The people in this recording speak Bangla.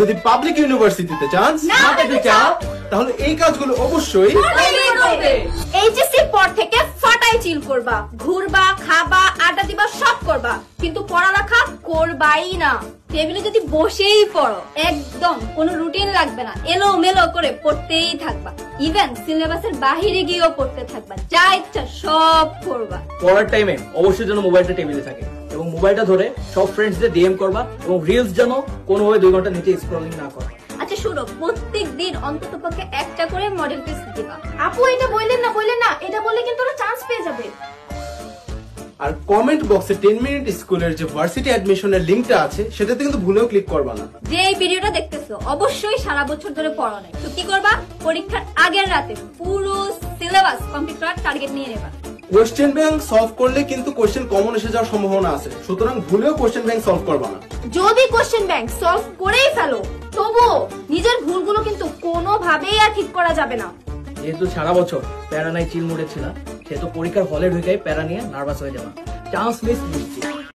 যদি পাবলিক ইউনিভার্সিটিতে চান্স না পেতে চাও তাহলে এই কাজগুলো অবশ্যই এইচএসসির পর থেকে ফাটাই চিল করবা, ঘুরবা, খাবা, আড্ডা দিবা, সব করবা, কিন্তু পড়ালেখা করবাই না। টেবিলে যদি বসেই পড়ো, একদম কোনো রুটিন লাগবে না, এলোমেলো করে পড়তেই থাকবা, ইভেন সিলেবাসের বাহিরে গিয়েও পড়তে থাকবা, যা ইচ্ছা সব করবা। পড়ার টাইমে অবশ্যই যেন মোবাইলটা টেবিলে থাকে এবং মোবাইলটা ধরে সব ফ্রেন্ডসদের ডিএম করবা এবং রিলস যেন কোনোভাবে 2 ঘন্টা নিচে স্ক্রলিং না করো। আচ্ছা শুনো, প্রত্যেক দিন অন্তত পক্ষে একটা করে মডেল টেস্ট দিবা। আপু এটা বললেন না, এটা বললে কিন্তু ওরা চান্স পেয়ে যাবে। আর কমেন্ট বক্সে 10 মিনিট স্কুলের যে ভার্সিটি অ্যাডমিশনের লিংকটা আছে সেটাতে কিন্তু ভুলেও ক্লিক করবা না। যে এই ভিডিওটা দেখতেছো অবশ্যই সারা বছর ধরে পড়া নাই, তো কি করবা, পরীক্ষার আগের রাতে পুরো সিলেবাস কমপ্লিট করার টার্গেট নিয়ে নেবা। কোশ্চেন ব্যাংক সলভ করলে কিন্তু কোশ্চেন কমন এসে যাওয়ার সম্ভাবনা আছে, সুতরাং ভুলেও কোশ্চেন ব্যাংক সলভ করবা না। যদি কোশ্চেন ব্যাংক সলভ করেই ফেলো, তবুও নিজের ভুলগুলো কিন্তু কোনোভাবেই আর ঠিক করা যাবে না। যেহেতু সারা বছর প্যারা নাই চিল মুডে ছিলাম, সেহেতু পরীক্ষার হলে ঢুকে প্যারা নিয়ে নার্ভাস হয়ে যাবা, চান্স মিস দিচ্ছি।